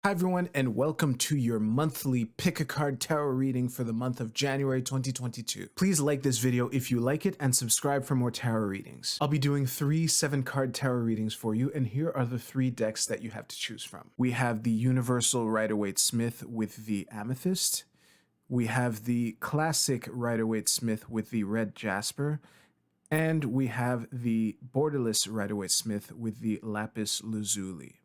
Hi everyone, and welcome to your monthly Pick a Card Tarot reading for the month of January 2022. Please like this video if you like it and subscribe for more tarot readings. I'll be doing 3 7-card tarot readings for you, and here are the 3 decks that you have to choose from. We have the Universal Rider-Waite-Smith with the Amethyst. We have the Classic Rider-Waite-Smith with the Red Jasper. And we have the Borderless Rider-Waite-Smith with the Lapis Lazuli.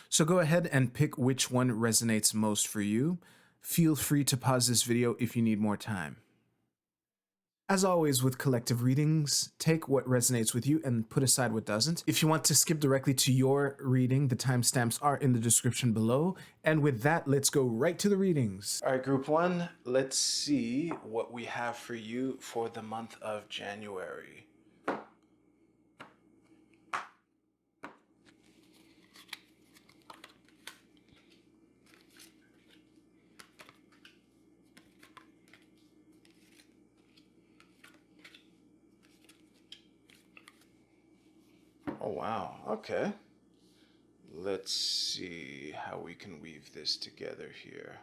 So go ahead and pick which one resonates most for you. Feel free to pause this video if you need more time. As always with collective readings, take what resonates with you and put aside what doesn't. If you want to skip directly to your reading, the timestamps are in the description below. And with that, let's go right to the readings. All right, group 1, let's see what we have for you for the month of January. Oh, wow. Okay. Let's see how we can weave this together here.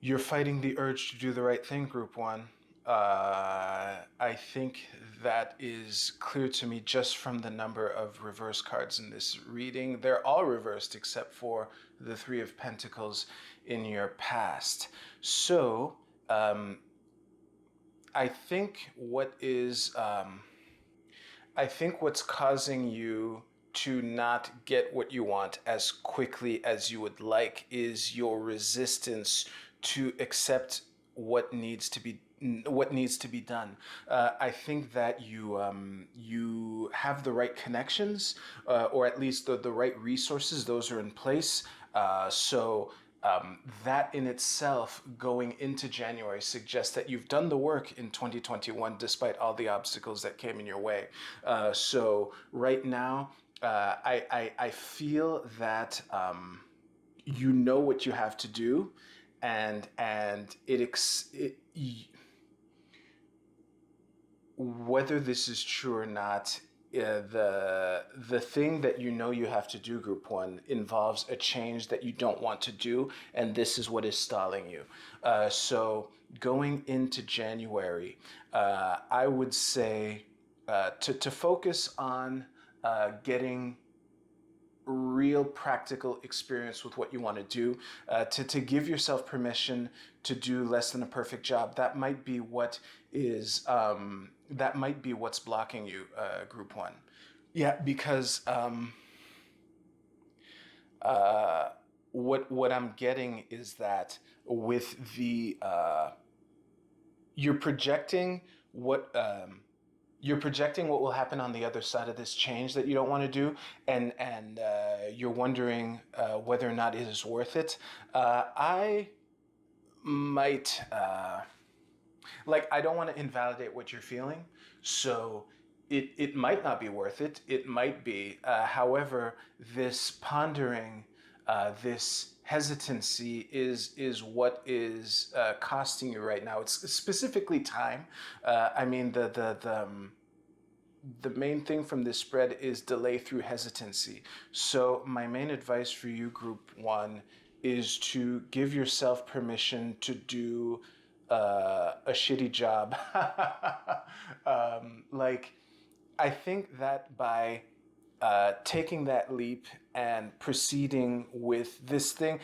You're fighting the urge to do the right thing, Group 1. I think that is clear to me just from the number of reverse cards in this reading. They're all reversed except for the 3 of Pentacles in your past. So, I think what's causing you to not get what you want as quickly as you would like is your resistance to accept what needs to be done. I think that you have the right connections, or at least the right resources. Those are in place. That in itself, going into January, suggests that you've done the work in 2021 despite all the obstacles that came in your way. So right now, I feel that you know what you have to do, and whether this is true or not, the thing that you know you have to do, Group 1, involves a change that you don't want to do, and this is what is stalling you. So going into January, I would say to focus on getting real practical experience with what you want to do, to give yourself permission to do less than a perfect job. That might be what is that might be what's blocking you, Group 1. Yeah, because what I'm getting is that with the you're projecting what will happen on the other side of this change that you don't want to do, and you're wondering whether or not it is worth it. I might I don't want to invalidate what you're feeling, so it might not be worth it. It might be. However, this pondering, this hesitancy is what is costing you right now. It's specifically time. I mean, the main thing from this spread is delay through hesitancy. So my main advice for you, Group 1, is to give yourself permission to do a shitty job. I think that by taking that leap and proceeding with this thing,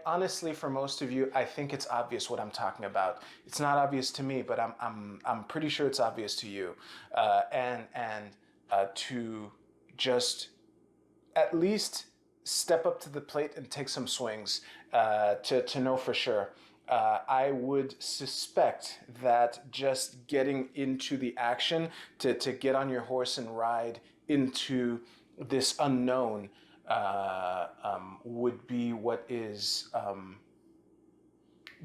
honestly, for most of you, I think it's obvious what I'm talking about. It's not obvious to me, but I'm pretty sure it's obvious to you. And to just at least step up to the plate and take some swings, to know for sure. I would suspect that just getting into the action, to get on your horse and ride into this unknown, would be what is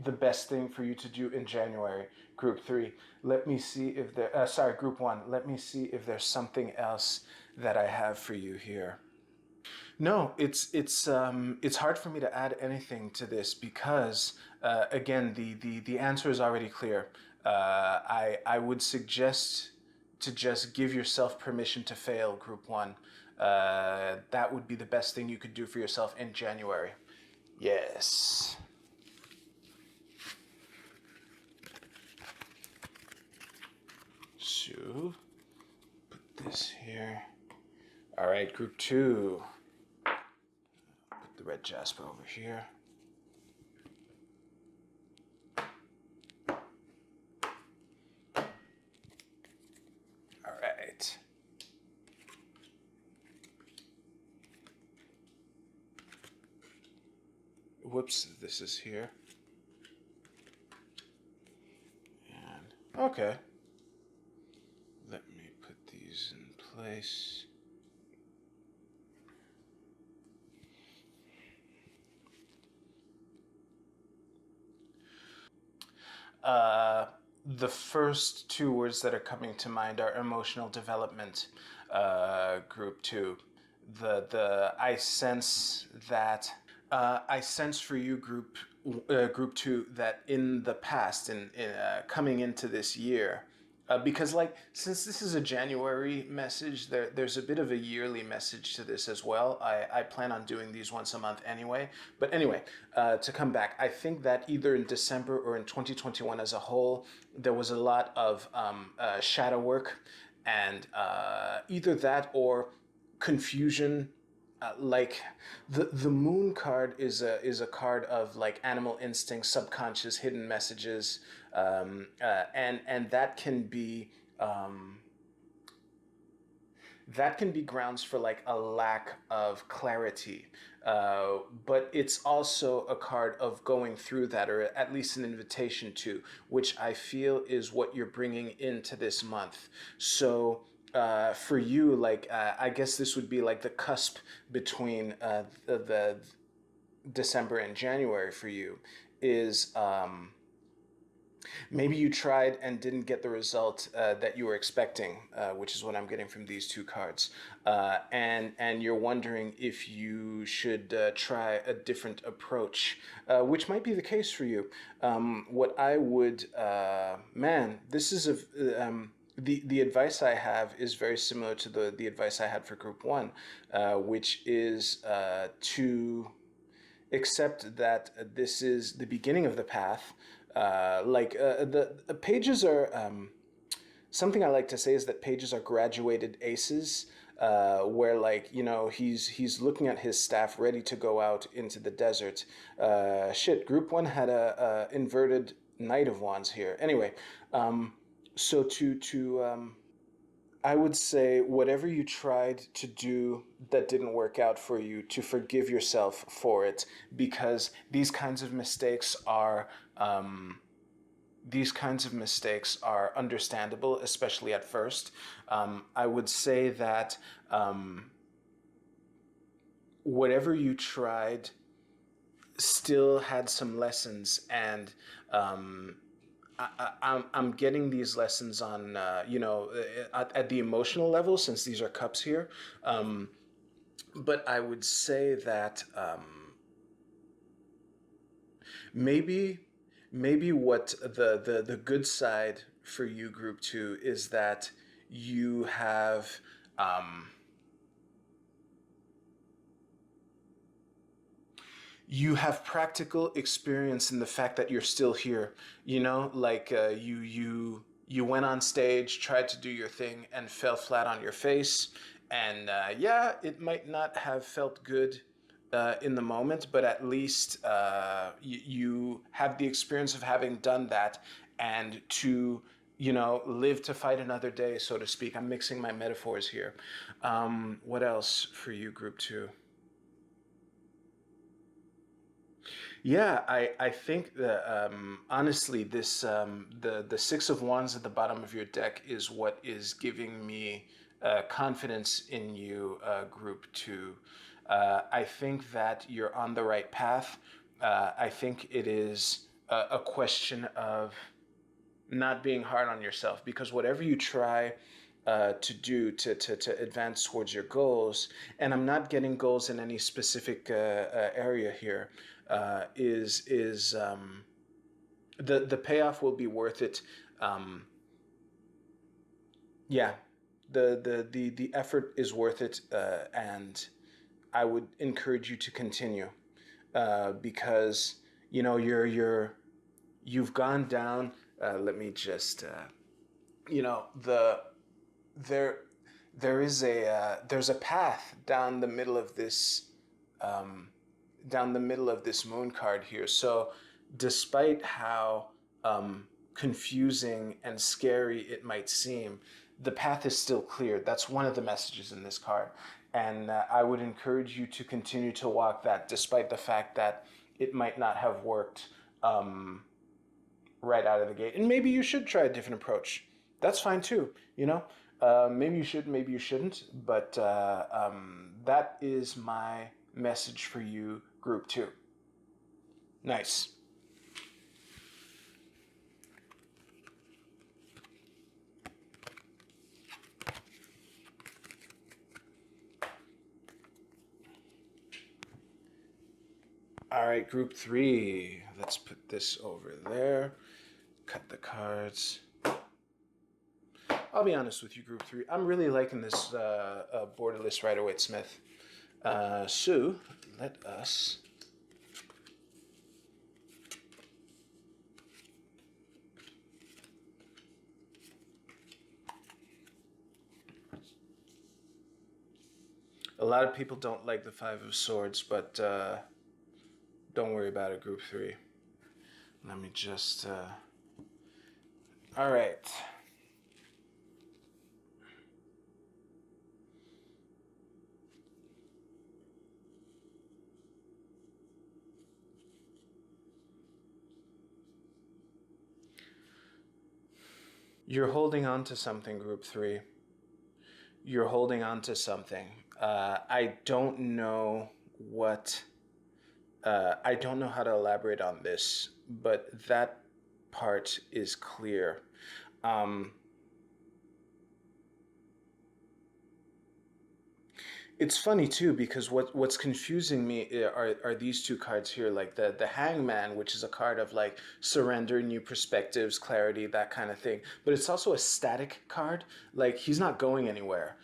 the best thing for you to do in January. Group 3, let me see if there, Group 1, let me see if there's something else that I have for you here. No, it's hard for me to add anything to this because again, the answer is already clear. I would suggest to just give yourself permission to fail, group one. That would be the best thing you could do for yourself in January. Yes. So, put this here. All right, group two. Put the red jasper over here. All right. Whoops, this is here. And, okay. Let me put these in place. The first two words that are coming to mind are emotional development, group two. I sense that I sense for you, group two, that in the past, coming into this year, because like since this is a January message, there's a bit of a yearly message to this as well. I plan on doing these once a month anyway. But anyway, to come back, I think that either in December or in 2021 as a whole, there was a lot of shadow work, and either that or confusion. Like the moon card is a card of like animal instinct, subconscious, hidden messages, and that can be grounds for like a lack of clarity. But it's also a card of going through that, or at least an invitation to, which I feel is what you're bringing into this month. So for you, like I guess this would be like the cusp between the December and January for you is maybe you tried and didn't get the result that you were expecting, which is what I'm getting from these two cards, and you're wondering if you should try a different approach, which might be the case for you. What I would, man, this is a the advice I have is very similar to the advice I had for group one, which is to accept that this is the beginning of the path. The pages are something I like to say is that pages are graduated aces, where like you know he's looking at his staff ready to go out into the desert. Group one had a inverted Knight of Wands here. Anyway, so to I would say whatever you tried to do that didn't work out for you, to forgive yourself for it, because these kinds of mistakes are understandable, especially at first. I would say that whatever you tried still had some lessons, and I'm getting these lessons on, at the emotional level, since these are cups here. But I would say that maybe what the good side for you, group two, is that you have practical experience in the fact that you're still here. You know, like you went on stage, tried to do your thing, and fell flat on your face. And yeah, it might not have felt good in the moment, but at least you have the experience of having done that, and to live to fight another day, so to speak. I'm mixing my metaphors here. What else for you, group two? Yeah, I think that honestly, this the Six of Wands at the bottom of your deck is what is giving me confidence in you, group two. I think that you're on the right path. I think it is a question of not being hard on yourself, because whatever you try to do to advance towards your goals, and I'm not getting goals in any specific area here, is the payoff will be worth it. Yeah, the effort is worth it, and I would encourage you to continue, because you've gone down. Let me just the there there's a path down the middle of this moon card here. So, despite how confusing and scary it might seem, the path is still clear. That's one of the messages in this card. And I would encourage you to continue to walk that, despite the fact that it might not have worked right out of the gate. And maybe you should try a different approach. That's fine too, you know? Maybe you should, maybe you shouldn't, but that is my message for you, group two. Nice. All right, group three. Let's put this over there. Cut the cards. I'll be honest with you, group three. I'm really liking this borderless Rider-Waite-Smith. So let us. A lot of people don't like the Five of Swords, but don't worry about it, group three. Let me just. All right. You're holding on to something, group three. You're holding on to something. I don't know what. I don't know how to elaborate on this, but that part is clear. It's funny too because what's confusing me are these two cards here, like the Hangman, which is a card of like surrender, new perspectives, clarity, that kind of thing. But it's also a static card, like he's not going anywhere,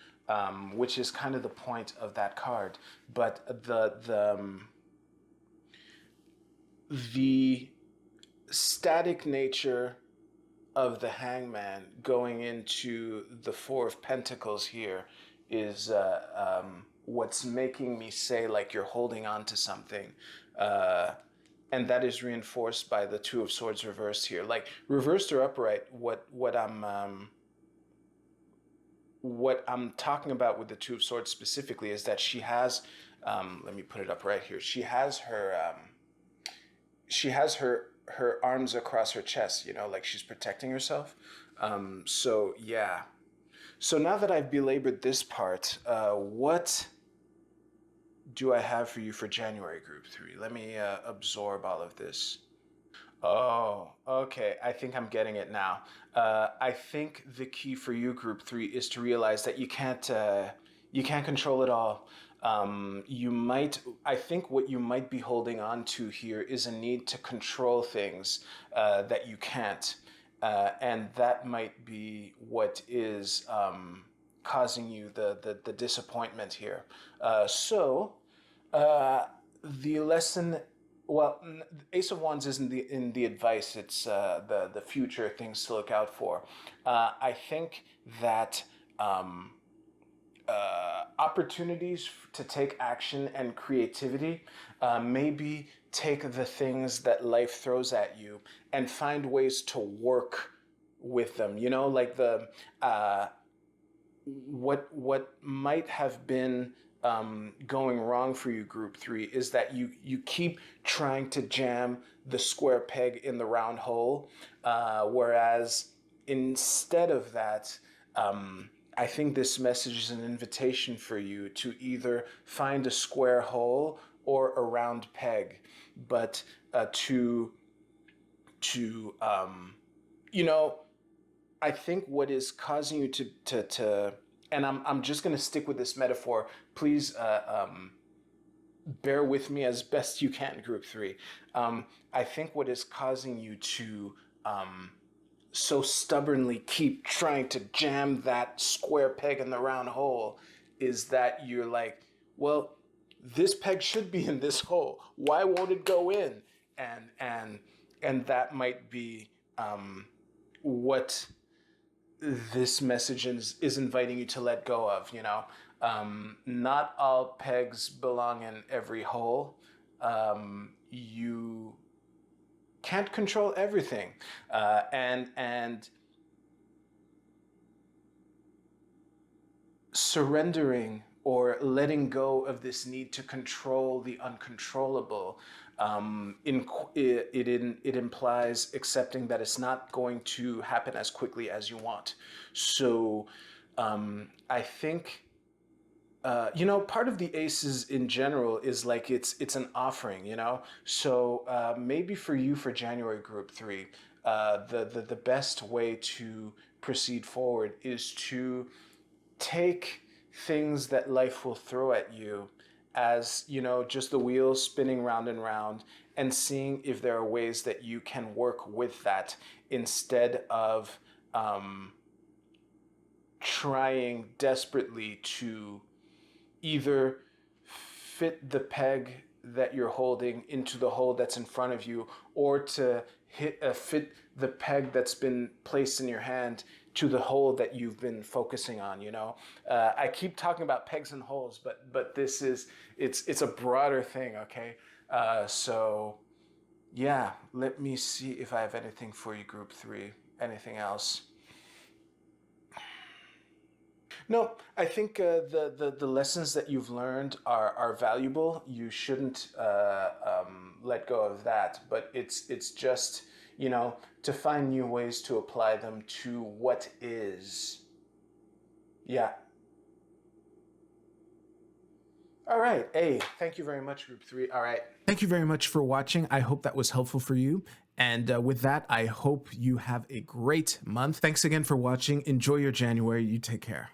which is kind of the point of that card. But the static nature of the Hangman going into the Four of Pentacles here is what's making me say like you're holding on to something. And that is reinforced by the Two of Swords reversed here. Like reversed or upright, what I'm talking about with the Two of Swords specifically is that she has, let me put it up right here. She has her arms across her chest, like she's protecting herself. So yeah. So now that I've belabored this part, what do I have for you for January, group three? Let me absorb all of this. Oh, okay. I think I'm getting it now. I think the key for you, group three, is to realize that you can't control it all. You might. I think what you might be holding on to here is a need to control things that you can't, and that might be what is causing you the disappointment here. So the lesson, well, Ace of Wands isn't in the advice. It's the future things to look out for. I think that opportunities to take action and creativity, maybe take the things that life throws at you and find ways to work with them. Like the what might have been going wrong for you, group three, is that you keep trying to jam the square peg in the round hole, whereas instead of that, I think this message is an invitation for you to either find a square hole or a round peg, but to I think what is causing you to and I'm just going to stick with this metaphor. Please bear with me as best you can, group three. I think what is causing you to so stubbornly keep trying to jam that square peg in the round hole is that you're like, well, this peg should be in this hole. Why won't it go in? And that might be what this message is inviting you to let go of. Not all pegs belong in every hole. You can't control everything, and surrendering or letting go of this need to control the uncontrollable, it implies accepting that it's not going to happen as quickly as you want. So I think part of the aces in general is like it's an offering, So maybe for you for January Group 3, the best way to proceed forward is to take things that life will throw at you as, just the wheels spinning round and round, and seeing if there are ways that you can work with that instead of trying desperately to either fit the peg that you're holding into the hole that's in front of you, or to fit the peg that's been placed in your hand to the hole that you've been focusing on. I keep talking about pegs and holes, but this is it's a broader thing. Okay, so yeah, let me see if I have anything for you, Group 3. Anything else? No, I think the lessons that you've learned are valuable. You shouldn't let go of that, but it's just, to find new ways to apply them to what is. Yeah. All right. Hey, thank you very much, Group 3. All right. Thank you very much for watching. I hope that was helpful for you. And with that, I hope you have a great month. Thanks again for watching. Enjoy your January. You take care.